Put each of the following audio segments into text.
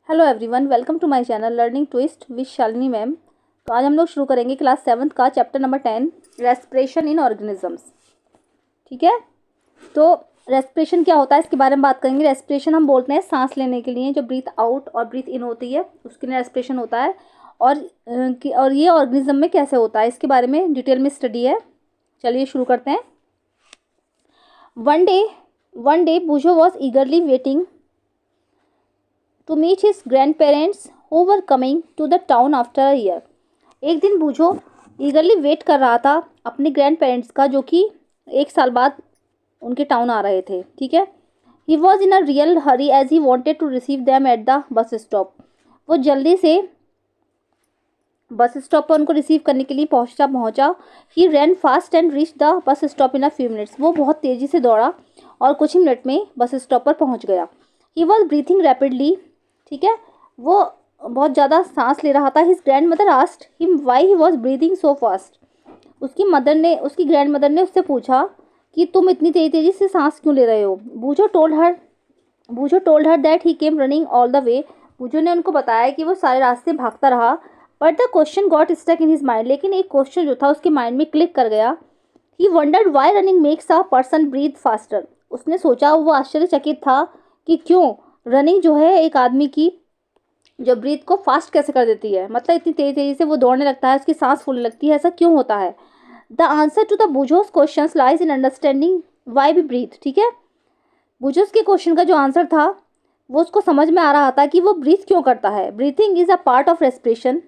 Hello everyone, welcome to my channel learning twist with Shalini ma'am. तो आज हम लोग शुरू करेंगे क्लास 7th का chapter number 10 respiration in organisms. ठीक है, तो रेस्पिरेशन क्या होता है इसके बारे में बात करेंगे। रेस्पिरेशन हम बोलते हैं सांस लेने के लिए, जो ब्रीथ आउट और ब्रीथ इन होती है उसके लिए रेस्पिरेशन होता है। और ये ऑर्गेनिज्म में कैसे होता है इसके बारे में डिटेल में स्टडी है। चलिए शुरू करते हैं। One day Boojho was eagerly waiting to meet his grandparents who were coming to the town after a year। एक दिन बूझो ईगरली वेट कर रहा था अपने ग्रैंड पेरेंट्स का, जो कि एक साल बाद उनके टाउन आ रहे थे। ठीक है, he was in a real hurry as he wanted to receive them at the bus stop. वो जल्दी से बस स्टॉप पर उनको रिसीव करने के लिए पहुंचा। He ran fast and reach the bus stop in a few minutes. वो बहुत तेज़ी से दौड़ा और कुछ ही मिनट में बस स्टॉप पर पहुंच गया। He was breathing rapidly. ठीक है, वो बहुत ज़्यादा सांस ले रहा था। His grand mother asked him why he was breathing so fast. उसकी ग्रैंड मदर ने उससे पूछा कि तुम इतनी तेज़ी से सांस क्यों ले रहे हो। Boojho told her that he came running all the way. Boojho ने उनको बताया कि वो सारे रास्ते भागता रहा। But the question got stuck in his mind. लेकिन एक क्वेश्चन जो था उसके माइंड में क्लिक कर गया। He wondered why running makes a person breathe faster. उसने सोचा, वो आश्चर्यचकित था कि क्यों रनिंग जो है एक आदमी की जो ब्रीथ को फास्ट कैसे कर देती है। मतलब इतनी तेज़ी से वो दौड़ने लगता है, उसकी सांस फूलने लगती है, ऐसा क्यों होता है। The answer to the Boojho's question lies in understanding why we breathe. ठीक है, बूझोस के क्वेश्चन का जो आंसर था वो उसको समझ में आ रहा था कि वो ब्रीथ क्यों करता है। Breathing is a part of respiration.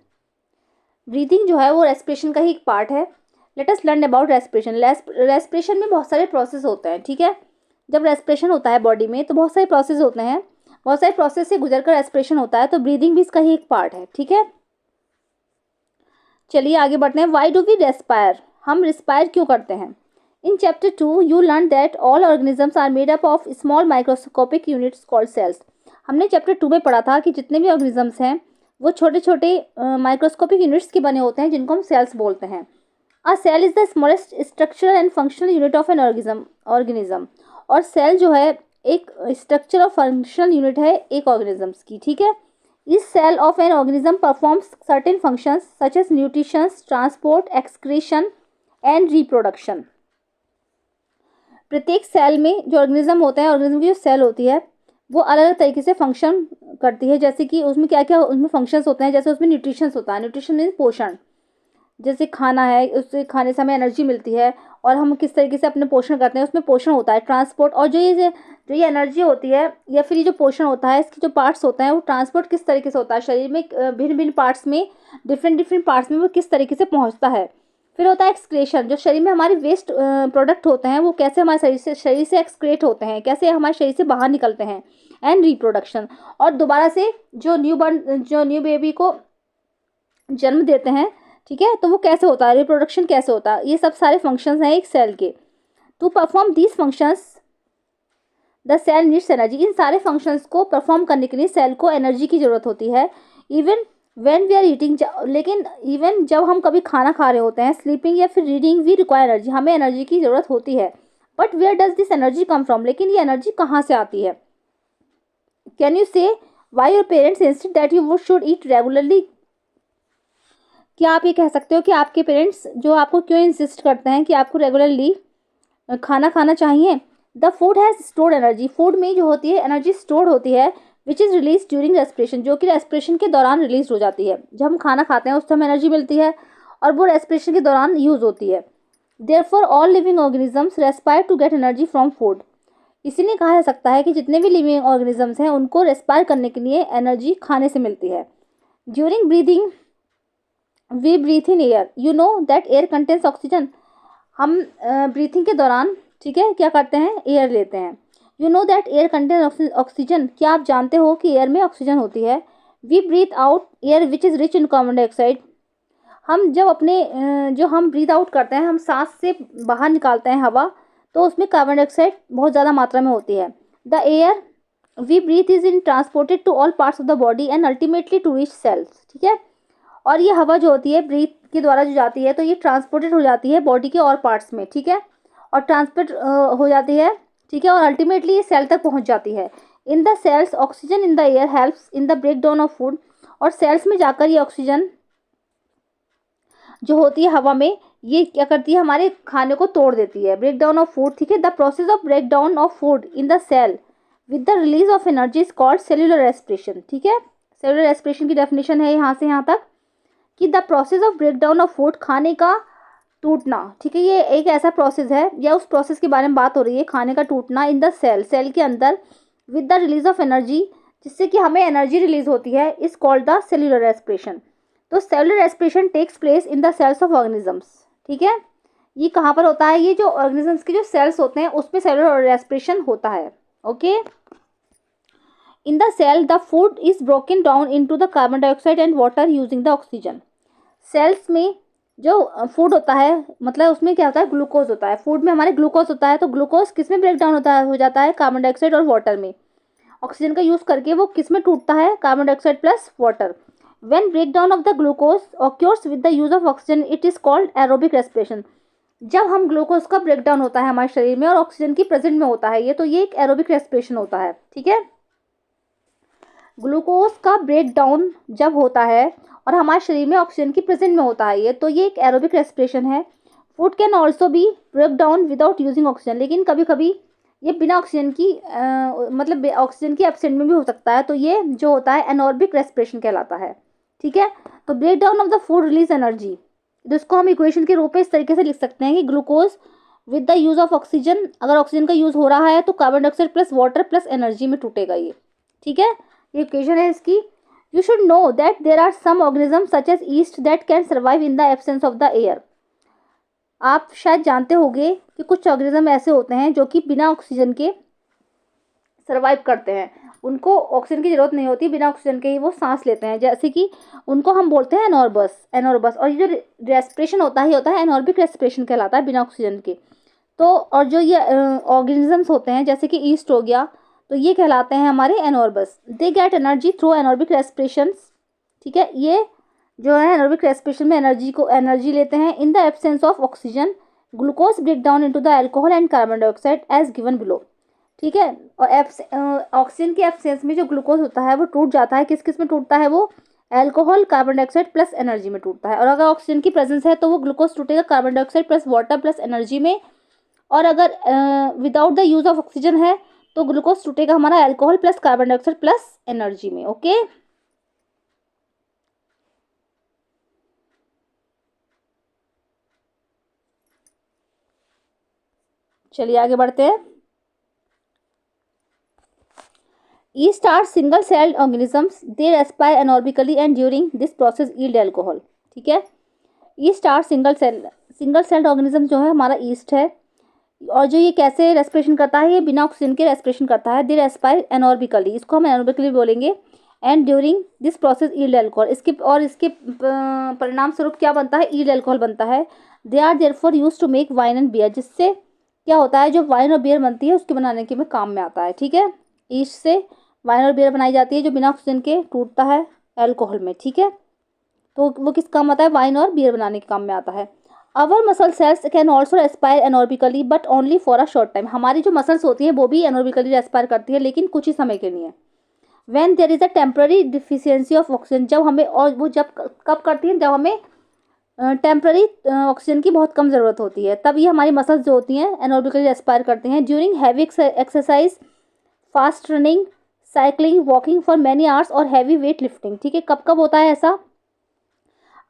Breathing जो है वो रेस्पिरेशन का ही एक पार्ट है। Let us learn about respiration. Respiration में बहुत सारे प्रोसेस होते हैं। ठीक है, जब रेस्पिरेशन होता है बॉडी में तो बहुत सारे प्रोसेस होते हैं, बहुत सारे प्रोसेस से गुजरकर रेस्पिरेशन होता है। तो ब्रीदिंग भी इसका ही एक पार्ट है। ठीक है, चलिए आगे बढ़ते हैं। व्हाई डू वी रेस्पायर, हम रिस्पायर क्यों करते हैं। In chapter 2 you learn that all organisms are made up of small microscopic units called cells. हमने चैप्टर 2 में पढ़ा था कि जितने भी ऑर्गेनिजम्स हैं वो छोटे छोटे माइक्रोस्कोपिक यूनिट्स के बने होते हैं, जिनको हम सेल्स बोलते हैं। A cell is the smallest structural and functional unit of an organism. और सेल जो है एक स्ट्रक्चर और फंक्शनल यूनिट है एक ऑर्गेनिजम्स की। ठीक है, इस cell of an organism performs certain functions such as nutrition, transport, excretion and reproduction. प्रत्येक सेल में जो ऑर्गेनिज्म होता है, ऑर्गेनिज्म की जो सेल होती है वो अलग अलग तरीके से फंक्शन करती है। जैसे कि उसमें क्या क्या उसमें फंक्शंस होते हैं। जैसे उसमें न्यूट्रिशंस होता है, न्यूट्रिशन मीन्स पोषण। जैसे खाना है, उससे खाने से हमें एनर्जी मिलती है और हम किस तरीके से अपने पोषण करते हैं, उसमें पोषण होता है। ट्रांसपोर्ट, और जो ये एनर्जी होती है या फिर ये जो पोषण होता है, इसके जो पार्ट्स होते हैं वो ट्रांसपोर्ट किस तरीके से होता है शरीर में, भिन्न भिन्न पार्ट्स में, डिफरेंट पार्ट्स में वो किस तरीके से पहुंचता है। फिर होता है एक्सक्रेशन, जो शरीर में हमारे वेस्ट प्रोडक्ट होते हैं वो कैसे हमारे शरीर से एक्सक्रेट होते हैं, कैसे हमारे शरीर से बाहर निकलते हैं। एंड रिप्रोडक्शन, और दोबारा से जो न्यू बेबी को जन्म देते हैं, ठीक है, तो वो कैसे होता है, रिप्रोडक्शन कैसे होता है। ये सब सारे फंक्शंस हैं एक सेल के। To perform these functions the cell needs energy. इन सारे फंक्शंस को परफॉर्म करने के लिए सेल को एनर्जी की ज़रूरत होती है। Even when we are eating, लेकिन इवन जब हम कभी खाना खा रहे होते हैं, स्लीपिंग या फिर रीडिंग, वी रिक्वायर एनर्जी, हमें एनर्जी की ज़रूरत होती है। But where does this energy come from, लेकिन ये एनर्जी कहाँ से आती है। Can you say why your parents insist that you should eat regularly. क्या आप ये कह सकते हो कि आपके पेरेंट्स जो आपको क्यों इंसिस्ट करते हैं कि आपको रेगुलरली खाना खाना चाहिए। The food has stored energy. Food में जो होती है एनर्जी स्टोर्ड होती है, which is release during respiration, जो कि रेस्पिरेशन के दौरान रिलीज हो जाती है। जब हम खाना खाते हैं उस समय एनर्जी मिलती है और वो रेस्पिरेशन के दौरान यूज़ होती है। Therefore all living organisms respire to get energy from food. इसीलिए कहा जा सकता है कि जितने भी लिविंग ऑर्गेनिजम्स हैं उनको रेस्पायर करने के लिए एनर्जी खाने से मिलती है। During breathing we breathe in air, you know that air contains oxygen. हम ब्रीथिंग के दौरान, ठीक है, क्या करते हैं, एयर लेते हैं। You know that air contain oxygen, क्या आप जानते हो कि एयर में ऑक्सीजन होती है। We breathe out air which is rich in carbon dioxide. हम जब अपने जो हम ब्रीथ आउट करते हैं, हम सांस से बाहर निकालते हैं हवा, तो उसमें कार्बन डाइऑक्साइड बहुत ज़्यादा मात्रा में होती है। The air we breathe is in transported to all parts of the body and ultimately to reach cells. ठीक है, और ये हवा जो होती है ब्रीथ के द्वारा जो जाती है, तो ये ट्रांसपोर्टेड हो जाती है बॉडी के और पार्ट्स में। ठीक है, और ट्रांसपोर्ट हो जाती है, ठीक है, और अल्टीमेटली ये सेल तक पहुंच जाती है। In the cells oxygen in the air helps in the break down of food, और सेल्स में जाकर ये ऑक्सीजन जो होती है हवा में, ये क्या करती है, हमारे खाने को तोड़ देती है, ब्रेक डाउन ऑफ फूड, ठीक है। The process of break down of food in the cell with the release of energy is called cellular respiration, ठीक है। सेल्यूलर रेस्पिरेशन की डेफिनेशन है यहाँ से यहाँ तक कि the process of break down of food, खाने का टूटना, ठीक है, ये एक ऐसा प्रोसेस है या उस प्रोसेस के बारे में बात हो रही है, खाने का टूटना इन द सेल, सेल के अंदर, with the release of energy, जिससे कि हमें एनर्जी रिलीज होती है, is called the cellular respiration. तो cellular respiration takes place in the cells of organisms, ठीक है। ये कहाँ पर होता है, ये जो ऑर्गेनिजम्स के जो सेल्स होते हैं उसमें सेलुलर रेस्पिरेशन होता है, okay. In the cell the food is broken down into the carbon dioxide and water using the oxygen. Cells में जो फूड होता है, मतलब उसमें क्या होता है, ग्लूकोज होता है, फूड में हमारे ग्लूकोज होता है, तो ग्लूकोज किस में ब्रेक डाउन होता है, हो जाता है कार्बन डाइऑक्साइड और वाटर में। ऑक्सीजन का यूज करके वो किस में टूटता है, carbon dioxide plus water. When breakdown of the glucose occurs with the use of oxygen, it is called aerobic respiration। जब हम ग्लूकोज का ब्रेकडाउन होता है हमारे शरीर में और ऑक्सीजन की प्रेजेंट में होता है ये, तो ये एक एरोबिक रेस्पिरेशन होता है, ठीक है। ग्लूकोज का ब्रेकडाउन जब होता है और हमारे शरीर में ऑक्सीजन की प्रेजेंट में होता है ये, तो ये एक एरोबिक रेस्पिरेशन है। Food can also be break down without using oxygen, लेकिन कभी कभी ये बिना ऑक्सीजन की मतलब ऑक्सीजन की एब्सेंट में भी हो सकता है, तो ये जो होता है एनॉर्बिक रेस्पिरेशन कहलाता है, ठीक है। तो break down of the food release energy, तो इसको हम इक्वेशन के रूप में इस तरीके से लिख सकते हैं कि glucose with the use of oxygen, अगर ऑक्सीजन का यूज हो रहा है तो carbon dioxide plus water plus energy में टूटेगा ये, ठीक है। ये इक्वेशन है इसकी। You should know that there are some organism such as yeast that can survive in the absence of the air. आप शायद जानते होंगे कि कुछ ऑर्गेनिज्म ऐसे होते हैं जो कि बिना ऑक्सीजन के सर्वाइव करते हैं, उनको ऑक्सीजन की जरूरत नहीं होती, बिना ऑक्सीजन के ही वो सांस लेते हैं, जैसे कि उनको हम बोलते हैं एनॉर्बस, एनॉर्बस। और ये जो रेस्पिरेशन होता है एनॉर्बिक रेस्पिरेशन कहलाता है बिना ऑक्सीजन के। तो और जो ये ऑर्गेनिजम्स होते हैं जैसे कि ईस्ट हो गया, तो ये कहलाते हैं हमारे anaerobes. They get energy through anaerobic respiration, ठीक है। ये जो है एनॉर्बिक रेस्पिरेशन में एनर्जी लेते हैं। In the absence of oxygen glucose break down into the alcohol and carbon dioxide as given below, ठीक है। और ऑक्सीजन के एब्सेंस में जो ग्लूकोज होता है वो टूट जाता है, किस किस में टूटता है, वो alcohol carbon dioxide plus energy में टूटता है। और अगर ऑक्सीजन की प्रेजेंस है तो वो ग्लूकोज टूटेगा carbon dioxide plus water plus energy में। और अगर without the use of oxygen है तो ग्लूकोज टूटेगा हमारा alcohol plus carbon dioxide plus energy में, ओके। चलिए आगे बढ़ते हैं। Yeast are single celled organisms, they respire anaerobically and during this process yield alcohol, ठीक है। Yeast are single celled organism जो है हमारा yeast है, और जो ये कैसे रेस्पिरेशन करता है, ये बिना ऑक्सीजन के रेस्पिरेशन करता है। दे रेस्पायर एनॉर्बिकली, इसको हम एनॉर्बिकली बोलेंगे। And during this process yield alcohol, इसके परिणाम स्वरूप क्या बनता है, यील्ड अल्कोहल बनता है। They are therefore used to make wine and beer, जिससे क्या होता है, जो वाइन और बियर बनती है उसके बनाने के में काम में आता है, ठीक है। ईस्ट से वाइन और बियर बनाई जाती है जो बिना ऑक्सीजन के टूटता है अल्कोहल में, ठीक है। तो वो किस काम आता है, वाइन और बियर बनाने के काम में आता है। Our muscle cells can also respire anaerobically but only for a short time, हमारी जो मसल्स होती हैं वो भी एनॉर्बिकली रेस्पायर करती है लेकिन कुछ ही समय के लिए। When there is a temporary deficiency of oxygen, जब हमें, और वो जब कब करती है, जब हमें टेम्पररी ऑक्सीजन की बहुत कम ज़रूरत होती है, तब ये हमारी मसल्स जो होती हैं एनॉर्बिकली रेस्पायर करती हैं। During heavy exercise, fast running, cycling, walking for many hours और हैवी वेट लिफ्टिंग, ठीक है। कब कब होता है ऐसा,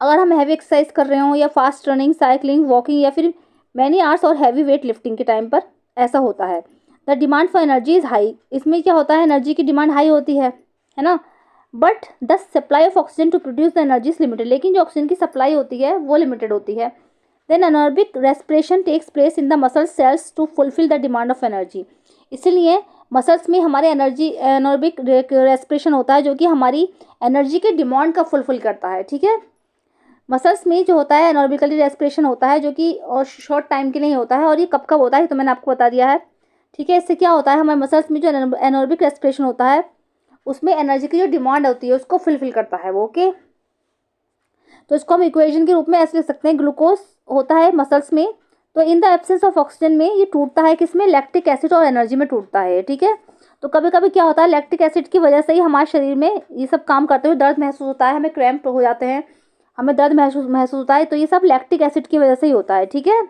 अगर हम हैवी एक्सरसाइज कर रहे हों या फास्ट रनिंग, साइकिलिंग, वॉकिंग या फिर मैनी आवर्स और हैवी वेट लिफ्टिंग के टाइम पर ऐसा होता है। The demand for energy is high, इसमें क्या होता है, एनर्जी की डिमांड हाई होती है ना। But the supply of oxygen to produce the energy is limited, लेकिन जो ऑक्सीजन की सप्लाई होती है वो लिमिटेड होती है। Then anaerobic respiration takes place in the muscle cells to fulfil the demand of energy, इसीलिए मसल्स में हमारे एनॉर्बिक रेस्पिरेशन होता है जो कि हमारी एनर्जी के डिमांड का फुलफिल करता है, ठीक है। मसल्स में जो होता है एनॉर्बिकली रेस्पिरेशन होता है जो कि शॉर्ट टाइम के लिए होता है, और ये कब कब होता है तो मैंने आपको बता दिया है, ठीक है। इससे क्या होता है, हमारे मसल्स में जो एनॉर्बिक रेस्पिरेशन होता है उसमें एनर्जी की जो डिमांड होती है उसको फुलफिल करता है वो, ओके। तो इसको हम इक्वेशन के रूप में ऐसे लिख सकते हैं, ग्लूकोज होता है मसल्स में, तो इन द एब्सेंस ऑफ ऑक्सीजन में ये टूटता है किसमें, लैक्टिक एसिड और एनर्जी में टूटता है, ठीक है। तो कभी कभी क्या होता है, लैक्टिक एसिड की वजह से ही हमारे शरीर में ये सब काम करते हुए दर्द महसूस होता है, हमें क्रैम्प हो जाते हैं, हमें दर्द महसूस होता है, तो ये सब लैक्टिक एसिड की वजह से ही होता है, ठीक है।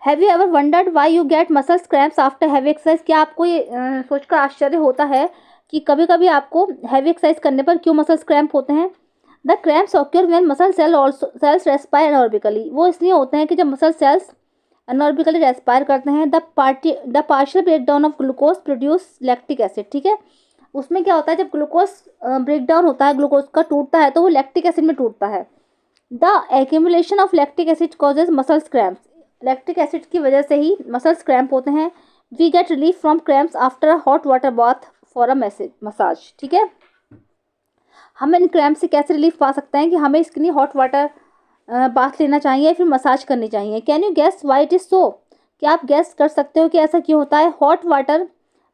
Have you ever wondered why you get muscles cramps after heavy exercise? क्या आपको ये सोचकर आश्चर्य होता है कि कभी कभी आपको हैवी एक्सरसाइज करने पर क्यों मसल्स क्रैम्प होते हैं? The cramps occur when muscle cells respire anaerobically. वो इसलिए होते हैं कि जब मसल सेल्स एनॉर्बिकली रेस्पायर करते हैं। The partial break down of glucose produce lactic acid, ठीक है। उसमें क्या होता है, जब ग्लूकोज ब्रेक डाउन होता है, ग्लूकोज का टूटता है, तो वो लैक्टिक एसिड में टूटता है। The accumulation of lactic acid causes muscles cramps. Lactic acid की वजह से ही मसल्स क्रैम्प होते हैं। We get relief from cramps after a hot water bath for a massage, ठीक है। हम इन क्रैम्प से कैसे रिलीफ पा सकते हैं कि हमें इसके लिए हॉट वाटर बाथ लेना चाहिए, फिर मसाज करनी चाहिए। Can you guess why it is so? क्या आप गेस कर सकते हो कि ऐसा क्यों होता है? हॉट वाटर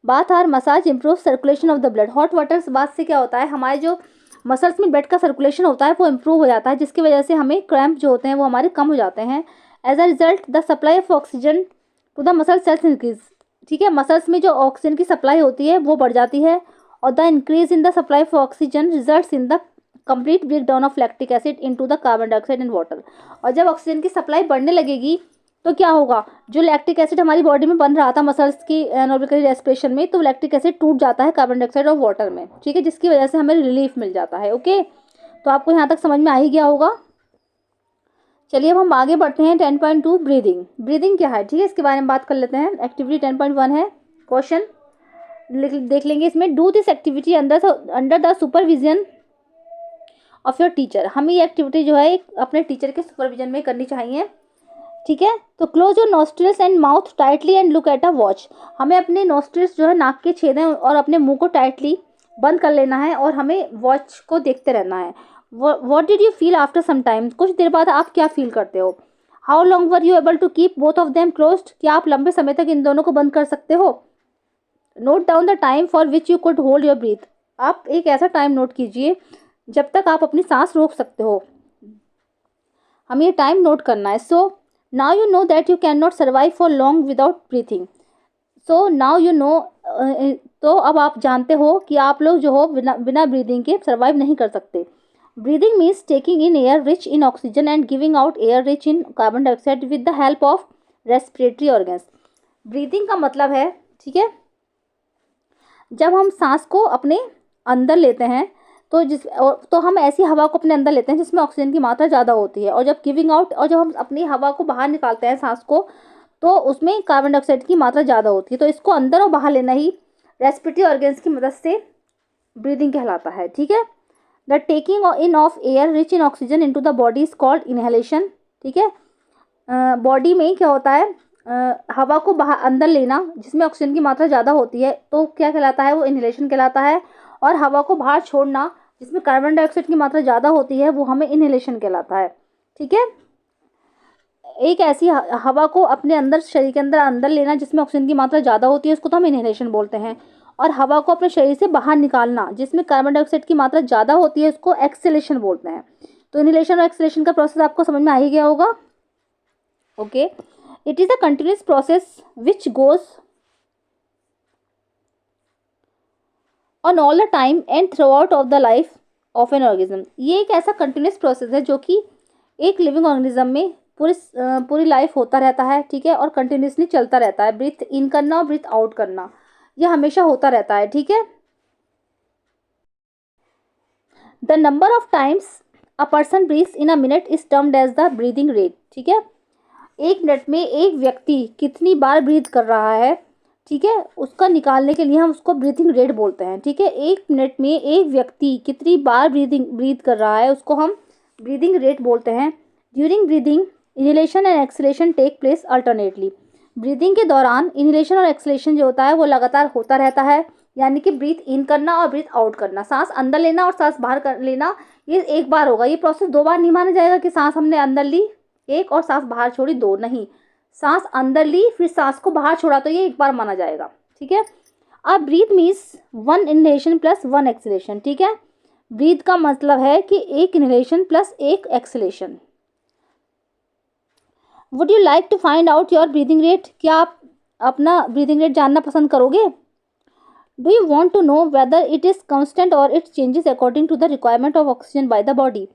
बाथ और massage improve circulation of the blood. Hot water bath से क्या होता है, हमारे जो मसल्स में ब्लड का सर्कुलेशन होता है वो इंप्रूव हो जाता है, जिसकी वजह से हमें क्रैम्प जो होते हैं वो हमारे कम हो जाते हैं। As a result the supply of oxygen to the muscle cells increase, ठीक है। मसल्स में जो ऑक्सीजन की सप्लाई होती है वो बढ़ जाती है, और the increase in the supply of oxygen results in the complete break down of lactic acid into the carbon dioxide in water. और जब ऑक्सीजन की सप्लाई बढ़ने लगेगी तो क्या होगा, जो लैक्टिक एसिड हमारी बॉडी में बन रहा था मसल्स की एनॉर्बिकल रेस्पिरेशन में, तो लैक्टिक एसिड टूट जाता है कार्बन डाइऑक्साइड और वाटर में, ठीक है, जिसकी वजह से हमें रिलीफ मिल जाता है। ओके, तो आपको यहाँ तक समझ में आ ही गया होगा। चलिए अब हम आगे बढ़ते हैं। 10.2 ब्रीदिंग। ब्रीदिंग क्या है, ठीक है, इसके बारे में बात कर लेते हैं। एक्टिविटी 10.1 है, क्वेश्चन देख लेंगे इसमें। Do this activity under the supervision of your teacher. हमें ये एक्टिविटी जो है अपने टीचर के सुपरविजन में करनी चाहिए, ठीक है। तो close your nostrils and mouth tightly and look at a watch. हमें अपने नोस्ट्रिल्स जो है नाक के छेद हैं और अपने मुंह को टाइटली बंद कर लेना है, और हमें वॉच को देखते रहना है। What did you feel after some time? कुछ देर बाद आप क्या फील करते हो? How long were you able to keep both of them closed? क्या आप लंबे समय तक इन दोनों को बंद कर सकते हो? Note down the time for which you could hold your breathe. आप एक ऐसा टाइम नोट कीजिए जब तक आप अपनी सांस रोक सकते हो। हमें ये टाइम नोट करना है। So now you know that you can not survive for long without breathing. So now you know, तो अब आप जानते हो कि आप लोग जो हो बिना ब्रीदिंग के सर्वाइव नहीं कर सकते। Breathing means taking in air rich in oxygen and giving out air rich in carbon dioxide with the help of respiratory organs. Breathing का मतलब है, ठीक है, जब हम सांस को अपने अंदर लेते हैं तो हम ऐसी हवा को अपने अंदर लेते हैं जिसमें ऑक्सीजन की मात्रा ज़्यादा होती है, और जब गिविंग आउट, और जब हम अपनी हवा को बाहर निकालते हैं सांस को, तो उसमें कार्बन डाइऑक्साइड की मात्रा ज़्यादा होती है। तो इसको अंदर और बाहर लेना ही रेस्पिरेटरी ऑर्गन्स की मदद से ब्रीदिंग कहलाता है, ठीक है। The taking in of air rich in oxygen into the body is called inhalation, ठीक है। बॉडी में क्या होता है, हवा को बाहर अंदर लेना जिसमें ऑक्सीजन की मात्रा ज़्यादा होती है, तो क्या कहलाता है, वो इनहेलेशन कहलाता है। और हवा को बाहर छोड़ना जिसमें कार्बन डाइऑक्साइड की मात्रा ज़्यादा होती है, वो हमें इनहेलेशन कहलाता है, ठीक है। एक ऐसी हवा को अपने अंदर, शरीर के अंदर लेना जिसमें ऑक्सीजन की मात्रा ज़्यादा होती है, उसको तो हम इनहेलेशन बोलते हैं। और हवा को अपने शरीर से बाहर निकालना जिसमें कार्बन डाइऑक्साइड की मात्रा ज़्यादा होती है, उसको एक्सहेलेशन बोलते हैं। तो इनहेलेशन और एक्सहेलेशन का प्रोसेस आपको समझ में आ ही गया होगा। Okay, it is a continuous process which goes on all the time and through out of the life of an organism. ये एक ऐसा कंटिन्यूस प्रोसेस है जो कि एक लिविंग ऑर्गेनिज्म में पूरी लाइफ होता रहता है, ठीक है, और कंटिन्यूसली चलता रहता है। ब्रीथ इन करना और ब्रीथ आउट करना ये हमेशा होता रहता है, ठीक है। The number of times a person breathes in a minute is termed as the breathing rate, ठीक है। एक मिनट में एक व्यक्ति कितनी बार ब्रीथ कर रहा है, ठीक है, उसका निकालने के लिए हम उसको ब्रीथिंग रेट बोलते हैं, ठीक है। एक मिनट में एक व्यक्ति कितनी बार ब्रीथ कर रहा है उसको हम ब्रीदिंग रेट बोलते हैं। During breathing inhalation and exhalation take place alternately. Breathing के दौरान इनहेलेशन और एक्सहेलेशन जो होता है वो लगातार होता रहता है, यानी कि ब्रीथ इन करना और ब्रीथ आउट करना, सांस अंदर लेना और सांस बाहर कर लेना, ये एक बार होगा। ये प्रोसेस दो बार नहीं माना जाएगा कि सांस हमने अंदर ली एक और सांस बाहर छोड़ी दो, नहीं, सांस अंदर ली फिर सांस को बाहर छोड़ा, तो ये एक बार माना जाएगा, ठीक है। अब breath means 1 inhalation plus 1 exhalation, ठीक है। ब्रीथ का मतलब है कि 1 inhalation plus 1 exhalation. Would you like to find out your breathing rate? क्या आप अपना ब्रीदिंग रेट जानना पसंद करोगे? Do you want to know whether it is constant और it changes according to the requirement of oxygen by the body?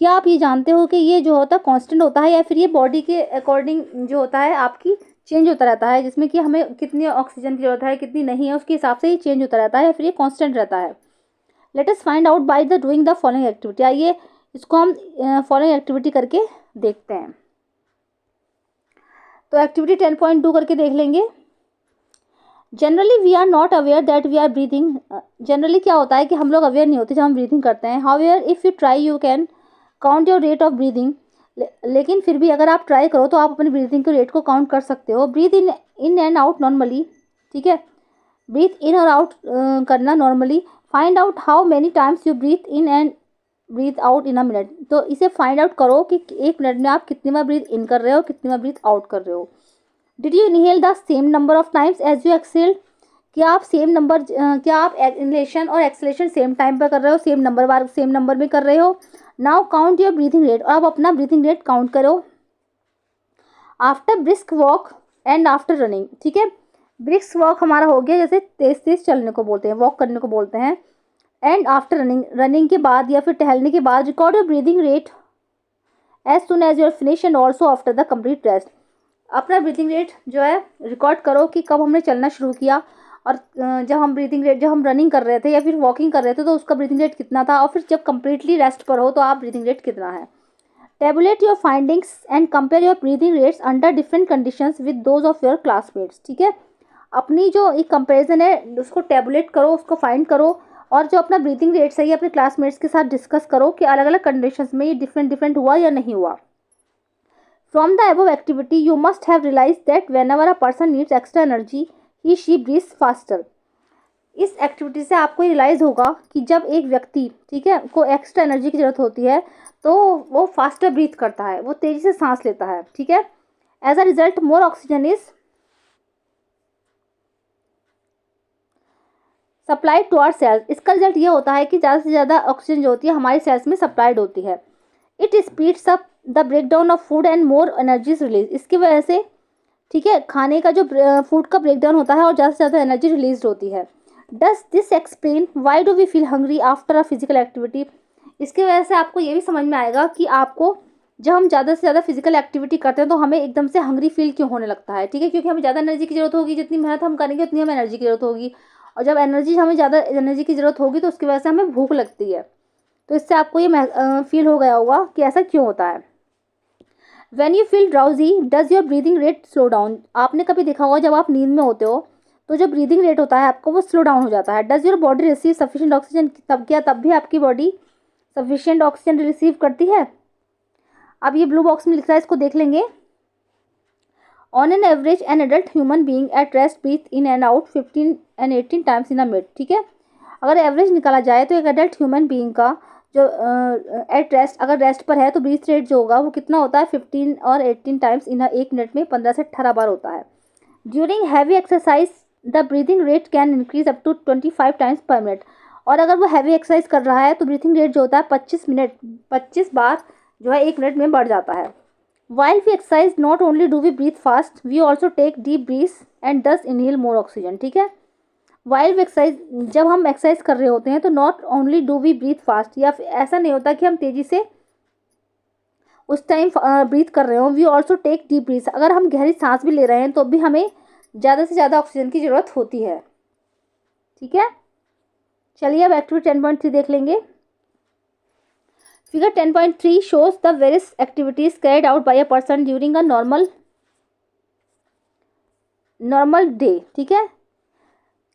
क्या आप ये जानते हो कि ये जो होता है कांस्टेंट होता है या फिर ये बॉडी के अकॉर्डिंग जो होता है आपकी चेंज होता रहता है, जिसमें कि हमें कितनी ऑक्सीजन की जरूरत है कितनी नहीं है उसके हिसाब से ये चेंज होता रहता है या फिर ये कांस्टेंट रहता है? Let us find out by the doing the following activity. आइए इसको हम फॉलोइंग एक्टिविटी करके देखते हैं। तो एक्टिविटी 10.2 करके देख लेंगे। Generally we are not aware that we are breathing. Generally क्या होता है कि हम लोग अवेयर नहीं होते जब हम ब्रीथिंग करते हैं। However if you try you can count your rate of breathing. लेकिन फिर भी अगर आप ट्राई करो तो आप अपनी ब्रीथिंग के रेट को काउंट कर सकते हो। Breathe in and out normally, ठीक है, ब्रीथ इन और आउट करना normally. Find out how many times you breathe in and breathe out in a minute. तो इसे फाइंड आउट करो कि एक मिनट में आप कितनी बार ब्रीथ इन कर रहे हो कितनी बार ब्रीथ आउट कर रहे हो। Did you inhale the same number of times as you exhale. क्या आप क्या आप इनहेलेशन और एक्सलेशन सेम टाइम पर कर रहे हो, सेम नंबर में कर रहे हो? Now count your breathing rate. और आप अपना ब्रीथिंग रेट काउंट करो। After brisk walk and after running, ठीक है, ब्रिस्क वॉक हमारा हो गया जैसे तेज तेज चलने को बोलते हैं, वॉक करने को बोलते हैं। एंड आफ्टर रनिंग, रनिंग के बाद या फिर टहलने के बाद record your breathing rate as soon as you finish and also after the complete rest. अपना ब्रीथिंग रेट जो है रिकॉर्ड करो कि कब हमने चलना शुरू किया और जब हम रनिंग कर रहे थे या फिर वॉकिंग कर रहे थे तो उसका ब्रीथिंग रेट कितना था, और फिर जब कम्प्लीटली रेस्ट पर हो तो आप ब्रीथिंग रेट कितना है। Tablet your findings and compare your breathing rates under different conditions with those of your classmates, ठीक है। अपनी जो एक कंपेरिजन है उसको टेबुलेट करो, उसको फाइंड करो, और जो अपना ब्रीथिंग रेट्स है ये अपने क्लासमेट्स के साथ डिस्कस करो कि अलग अलग कंडीशंस में ये डिफरेंट हुआ या नहीं हुआ। From the above activity, you must have realized that whenever a person needs extra energy, she breathes faster. इस एक्टिविटी से आपको रियलाइज़ होगा कि जब एक व्यक्ति, ठीक है, को एक्स्ट्रा एनर्जी की ज़रूरत होती है तो वो फास्टर ब्रीथ करता है, वो तेज़ी से सांस लेता है, ठीक है। As a result more oxygen is supplied to our cells. इसका रिजल्ट ये होता है कि ज़्यादा से ज़्यादा ऑक्सीजन जो होती है हमारी सेल्स में सप्लाइड होती है। It speeds up the breakdown of food and more energies release. इसकी वजह से, ठीक है, खाने का जो फूड का ब्रेकडाउन होता है और ज़्यादा से ज़्यादा एनर्जी रिलीज होती है। Does this explain why do we feel hungry after a physical activity. इसकी वजह से आपको ये भी समझ में आएगा कि आपको जब हम ज़्यादा से ज़्यादा फिजिकल एक्टिविटी करते हैं तो हमें एकदम से हंग्री फील क्यों होने लगता है, ठीक है, क्योंकि हमें ज़्यादा एनर्जी की ज़रूरत होगी, जितनी मेहनत हम करेंगे उतनी हमें एनर्जी की ज़रूरत होगी, और जब हमें ज़्यादा एनर्जी की ज़रूरत होगी तो उसकी वजह से हमें भूख लगती है। तो इससे आपको ये फील हो गया होगा कि ऐसा क्यों होता है। When you feel drowsy, does your breathing rate slow down? आपने कभी देखा होगा जब आप नींद में होते हो तो जो ब्रीदिंग रेट होता है आपका वो स्लो डाउन हो जाता है। Does your body receive sufficient oxygen. तब भी आपकी बॉडी सफिशिएंट ऑक्सीजन रिसीव करती है। अब ये ब्लू बॉक्स में लिखा है, इसको देख लेंगे। On an average an adult human being at rest breathe in and out 15 and 18 times in a minute, ठीक है। अगर एवरेज निकाला जाए तो एक एडल्ट ह्यूमन बीइंग का जो एट रेस्ट, अगर रेस्ट पर है तो ब्रीथ रेट जो होगा वो कितना होता है 15 और 18 टाइम्स इन एक मिनट में 15 से 18 बार होता है। During heavy exercise the breathing rate can increase up to 25 times per minute. और अगर वो हैवी एक्सरसाइज कर रहा है तो ब्रीथिंग रेट जो होता है 25 बार जो है एक मिनट में बढ़ जाता है। While we exercise not only do we breathe fast, we also take deep breath and thus inhale more oxygen, ठीक है। वाइल वी एक्सरसाइज, जब हम एक्सरसाइज कर रहे होते हैं तो not only do we breathe fast, या फिर ऐसा नहीं होता कि हम तेज़ी से उस टाइम ब्रीथ कर रहे हो। We also take deep breath, अगर हम गहरी सांस भी ले रहे हैं तो भी हमें ज़्यादा से ज़्यादा ऑक्सीजन की ज़रूरत होती है, ठीक है। चलिए अब एक्टिविटी 10.3 देख लेंगे। Figure 10.3 shows the various activities carried out by a person during a normal day, ठीक है।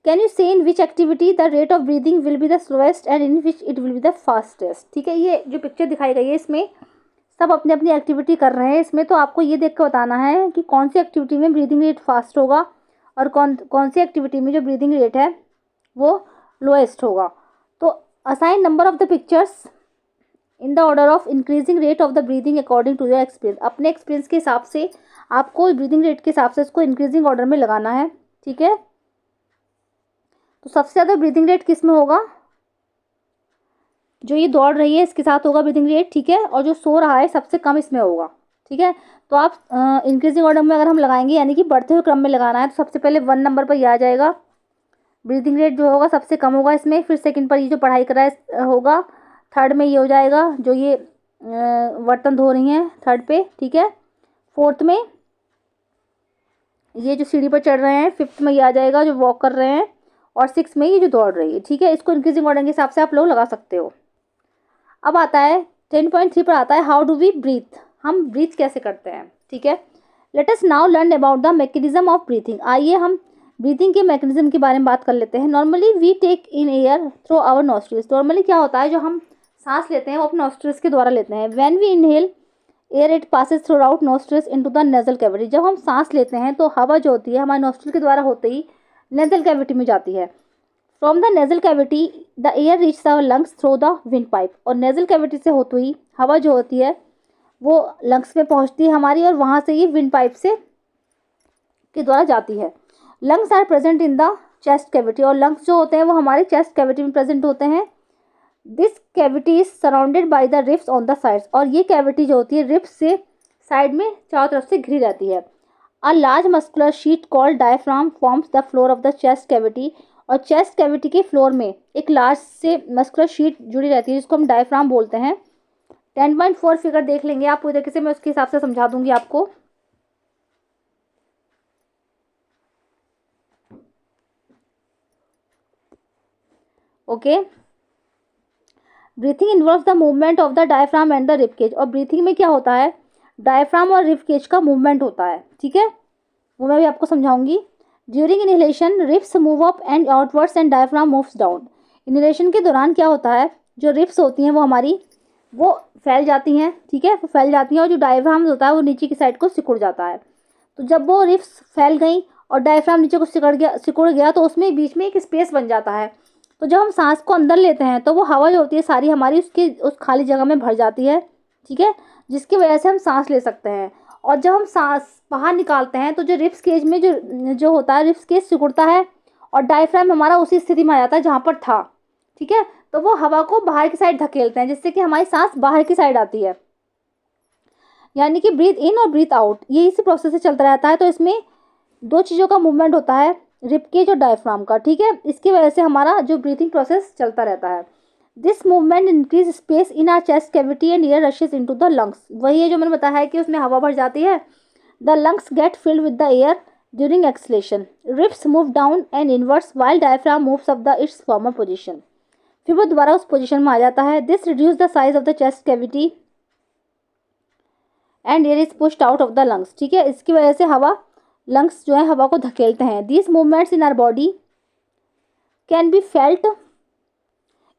Can you say in which activity the rate of breathing will be the slowest and in which it will be the fastest, ठीक है। ये जो picture दिखाई गई है इसमें सब अपनी अपनी एक्टिविटी कर रहे हैं इसमें, तो आपको ये देख कर बताना है कि कौन सी एक्टिविटी में ब्रीदिंग रेट फास्ट होगा और कौन सी एक्टिविटी में जो ब्रीदिंग रेट है वो लोएस्ट होगा। तो assign number of the pictures in the order of increasing rate of the breathing according to your experience. अपने एक्सपीरियंस के हिसाब से आपको ब्रीदिंग रेट के हिसाब से इसको इंक्रीजिंग ऑर्डर में लगाना है, ठीक है। तो सबसे ज़्यादा ब्रीदिंग रेट किस में होगा, जो ये दौड़ रही है इसके साथ होगा ब्रीदिंग रेट, ठीक है, और जो सो रहा है सबसे कम इसमें होगा, ठीक है। तो आप इंक्रीजिंग ऑर्डर में अगर हम लगाएंगे यानी कि बढ़ते हुए क्रम में लगाना है, तो सबसे पहले 1 नंबर पर ये आ जाएगा, ब्रीथिंग रेट जो होगा सबसे कम होगा इसमें। फिर सेकंड पर ये जो पढ़ाई कर रहा है होगा। थर्ड में ये हो जाएगा जो ये बर्तन धो रही हैं, थर्ड पे, ठीक है। फोर्थ में ये जो सीढ़ी पर चढ़ रहे हैं, फिफ्थ में ये आ जाएगा जो वॉक कर रहे हैं, और सिक्स में ये जो दौड़ रही है, ठीक है। इसको इंक्रीजिंग ऑर्डर के हिसाब से आप लोग लगा सकते हो। अब आता है 10.3 पर आता है हाउ डू वी ब्रीथ, हम ब्रीथ कैसे करते हैं, ठीक है। Let us now learn about the mechanism of breathing. आइए हम ब्रीथिंग के मैकेनिज्म के बारे में बात कर लेते हैं। Normally we take in air through our nostrils. Normally क्या होता है, जो हम सांस लेते हैं वो अपने नॉस्ट्रिल्स के द्वारा लेते हैं। When we inhale air it passes through out nostrils into the nasal cavity. जब हम सांस लेते हैं तो हवा जो होती है हमारे नॉस्ट्रिल के द्वारा होते ही नेजल कैविटी में जाती है। From the nasal cavity the air reach the lungs through the wind pipe. और नेजल कैविटी से होते ही हवा जो होती है वो लंग्स में पहुंचती है हमारी, और वहाँ से ये विंड पाइप से के द्वारा जाती है। Lungs are present in the chest cavity. और लंग्स जो होते हैं वो हमारे चेस्ट कैविटी में प्रेजेंट होते हैं। This cavity is surrounded by the ribs on the sides. और ये कैविटी जो होती है रिब्स से साइड में चारों तरफ से घिरी रहती है। A large muscular sheet called diaphragm forms the floor of the chest cavity. और चेस्ट कैविटी के फ्लोर में एक लार्ज से मस्कुलर शीट जुड़ी रहती है जिसको हम डायफ्राम बोलते हैं। 10.4 फिगर देख लेंगे आप पूरी तरीके से, मैं उसके हिसाब से समझा दूंगी आपको। Okay. Breathing involves the movement of the diaphragm and the rib cage. और ब्रीथिंग में क्या होता है, डायफ्राम और रिब केज का मूवमेंट होता है, ठीक है। वो मैं भी आपको समझाऊंगी। During inhalation ribs move up and outwards and diaphragm moves down. Inhalation के दौरान क्या होता है, जो रिब्स होती हैं वो हमारी वो फैल जाती हैं, ठीक है, वो फैल जाती हैं, और जो डायफ्राम होता है वो नीचे की साइड को सिकुड़ जाता है। तो जब वो रिब्स फैल गई और डायफ्राम नीचे को सिकुड़ गया तो उसमें बीच में एक स्पेस बन जाता है। तो जब हम सांस को अंदर लेते हैं तो वो हवा जो होती है सारी हमारी उसकी उस खाली जगह में भर जाती है, ठीक है, जिसकी वजह से हम सांस ले सकते हैं। और जब हम सांस बाहर निकालते हैं तो जो रिब्स केज में जो होता है, रिब्स केज सिकुड़ता है और डायफ्राम हमारा उसी स्थिति में आ जाता है जहाँ पर था, ठीक है। तो वो हवा को बाहर की साइड धकेलते हैं जिससे कि हमारी सांस बाहर की साइड आती है, यानी कि ब्रीथ इन और ब्रीथ आउट, ये इसी प्रोसेस से चलता रहता है। तो इसमें दो चीज़ों का मूवमेंट होता है, रिब केज और डायफ्राम का, ठीक है। इसकी वजह से हमारा जो ब्रीथिंग प्रोसेस चलता रहता है। This movement increase space in are chest cavity and air rashes into the lungs. वही है जो मैंने बताया है कि उसमें हवा भर जाती है। The lungs get filled with the air during exhalation. Ribs move down and inwards while diaphragm moves up the its former position. फिर वो दोबारा उस पोजिशन में आ जाता है। This reduce the size of the chest cavity and air is pushed out of the lungs, ठीक है। इसकी वजह से हवा लंग्स जो है हवा को धकेलते हैं। These movements in our body can be felt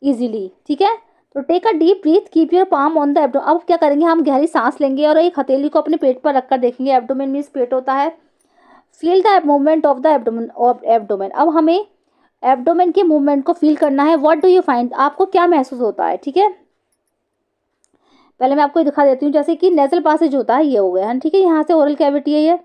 easily, ठीक है। तो take a deep breath, keep your palm on the abdomen. अब क्या करेंगे, हम गहरी सांस लेंगे और एक हथेली को अपने पेट पर रखकर देखेंगे। एब्डोमेन मीन्स पेट होता है। Feel the movement of the abdomen. अब हमें एब्डोमेन के मूवमेंट को फील करना है। व्हाट डू यू फाइंड, आपको क्या महसूस होता है, ठीक है। पहले मैं आपको दिखा देती हूँ, जैसे कि नेजल पासेज होता है, ये हो गया है, ठीक है। यहाँ से ओरल कैविटी है ये,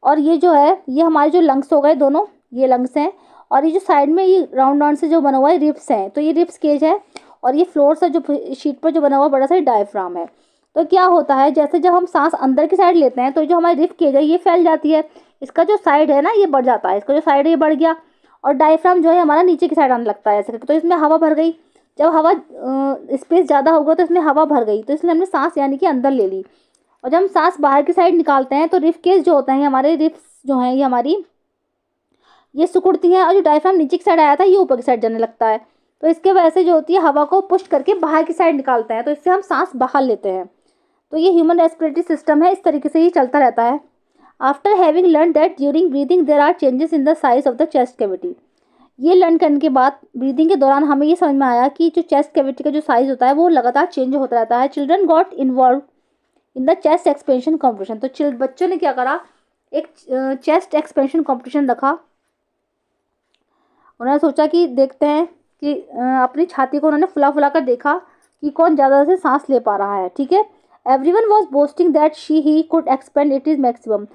और ये जो है ये हमारे जो लंग्स हो गए दोनों, ये लंग्स हैं। और ये जो साइड में ये राउंड राउंड से जो बना हुआ है रिब्स हैं, तो ये रिब्स केज है। और ये फ्लोर से जो शीट पर जो बना हुआ बड़ा सा डायफ्राम है। तो क्या होता है, जैसे जब हम सांस अंदर की साइड लेते हैं तो जो हमारी रिब केज है ये फैल जाती है, इसका जो साइड है ना ये बढ़ जाता है, इसका जो साइड है ये बढ़ गया, और डायफ्राम जो है हमारा नीचे की साइड आने लगता है ऐसे करके। तो इसमें हवा भर गई, जब हवा स्पेस ज़्यादा होगा तो इसमें हवा भर गई, तो इसलिए हमने सांस यानी कि अंदर ले ली। और जब हम सांस बाहर की साइड निकालते हैं तो रिब केज जो होता है, हमारे रिब्स जो हैं ये हमारी ये सिकुड़ती हैं, और जो डायफ्राम नीचे की साइड आया था ये ऊपर की साइड जाने लगता है। तो इसके वजह से जो होती है हवा को पुश करके बाहर की साइड निकालते हैं, तो इससे हम सांस बाहर लेते हैं। तो ये ह्यूमन रेस्पिरेटरी सिस्टम है, इस तरीके से ये चलता रहता है। After having learn that during breathing there are changes in the size of the chest cavity. ये लर्न करने के बाद ब्रीदिंग के दौरान हमें ये समझ में आया कि जो चेस्ट कैविटी का जो साइज होता है वो लगातार चेंज होता रहता है। Children got involve in the chest expansion competition. तो बच्चों ने क्या करा, एक चेस्ट एक्सपेंशन कॉम्पिटिशन रखा। उन्होंने सोचा कि देखते हैं कि अपनी छाती को उन्होंने फुला फुला कर देखा कि कौन ज़्यादा से सांस ले पा रहा है, ठीक है। Everyone was boasting that he could expand it is maximum.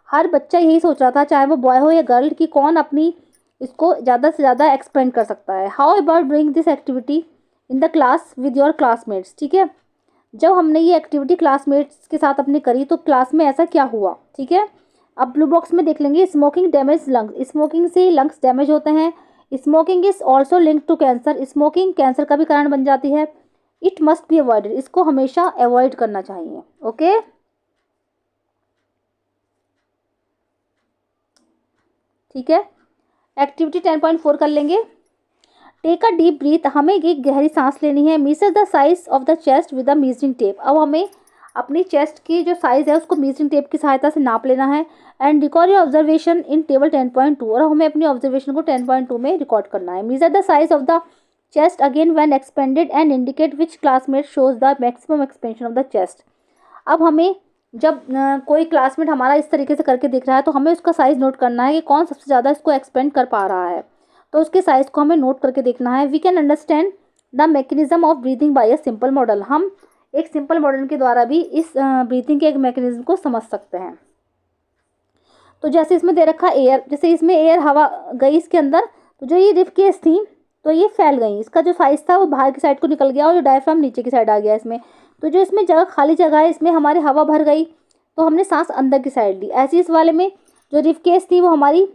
हर बच्चा यही सोच रहा था, चाहे वो बॉय हो या गर्ल, कि कौन अपनी इसको ज़्यादा से ज़्यादा एक्सपेंड कर सकता है। How about doing this activity in the class with your classmates, ठीक है। जब हमने ये एक्टिविटी क्लासमेट्स के साथ अपने करी तो क्लास में ऐसा क्या हुआ, ठीक है। अब ब्लू बॉक्स में देख लेंगे, स्मोकिंग डैमेज लंग्स, स्मोकिंग से लंग्स डैमेज होते हैं। Smoking is also link to cancer, smoking cancer का भी कारण बन जाती है। इट मस्ट बी अवॉइडेड, इसको हमेशा अवॉइड करना चाहिए। ओके, ठीक है। एक्टिविटी 10.4 कर लेंगे। टेक अ डीप ब्रीथ, हमें एक गहरी सांस लेनी है। Measure the size of the chest with the measuring tape, अब हमें अपनी चेस्ट की जो साइज़ है उसको मीजरिंग टेप की सहायता से नाप लेना है। And record your observation in table 10.2, और हमें अपनी ऑब्जर्वेशन को 10.2 में रिकॉर्ड करना है। Measure the size of the chest again when expanded and indicate which classmate shows the maximum expansion of the chest. अब हमें जब कोई क्लासमेट हमारा इस तरीके से करके दिख रहा है तो हमें उसका साइज़ नोट करना है कि कौन सबसे ज़्यादा इसको एक्सपेंड कर पा रहा है, तो उसके साइज़ को हमें नोट करके देखना है। We can understand the mechanism of breathing by a simple model, हम एक सिंपल मॉडल के द्वारा भी इस ब्रीथिंग के एक मैकेनिज्म को समझ सकते हैं। तो जैसे इसमें दे रखा एयर, जैसे इसमें एयर हवा गई इसके अंदर, तो जो ये रिफ केस थी तो ये फैल गई, इसका जो साइज़ था वो बाहर की साइड को निकल गया और जो डायफ्राम नीचे की साइड आ गया इसमें। तो जो इसमें जगह खाली जगह है इसमें हमारी हवा भर गई तो हमने सांस अंदर की साइड ली। ऐसे इस वाले में जो रिफ केस थी वो हमारी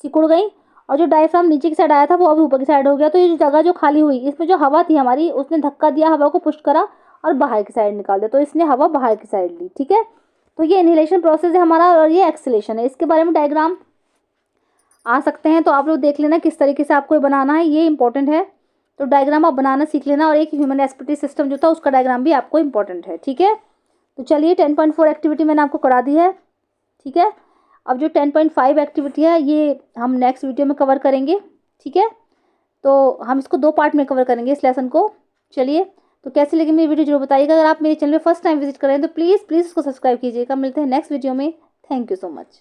सिकुड़ गई और जो डायफ्राम नीचे की साइड आया था वो अभी ऊपर की साइड हो गया। तो ये जो जगह जो खाली हुई इसमें जो हवा थी हमारी, उसने धक्का दिया, हवा को पुश करा और बाहर की साइड निकाल दिया, तो इसने हवा बाहर की साइड ली, ठीक है। तो ये इनहेलेशन प्रोसेस है हमारा और ये एक्सहेलेशन है। इसके बारे में डायग्राम आ सकते हैं तो आप लोग देख लेना किस तरीके से आपको ये बनाना है, ये इंपॉर्टेंट है। तो डायग्राम आप बनाना सीख लेना, और एक ह्यूमन रेस्पिरेटरी सिस्टम जो था उसका डायग्राम भी आपको इंपॉर्टेंट है, ठीक है। तो चलिए 10.4 एक्टिविटी मैंने आपको करा दी है, ठीक है। अब जो 10.5 एक्टिविटी है ये हम नेक्स्ट वीडियो में कवर करेंगे, ठीक है। तो हम इसको 2 पार्ट में कवर करेंगे इस लेसन को। चलिए, तो कैसी लगी मेरी वीडियो जरूर बताइएगा। अगर आप मेरे चैनल में फर्स्ट टाइम विजिट करें तो प्लीज़ उसको सब्सक्राइब कीजिएगा। मिलते हैं नेक्स्ट वीडियो में। Thank you so much.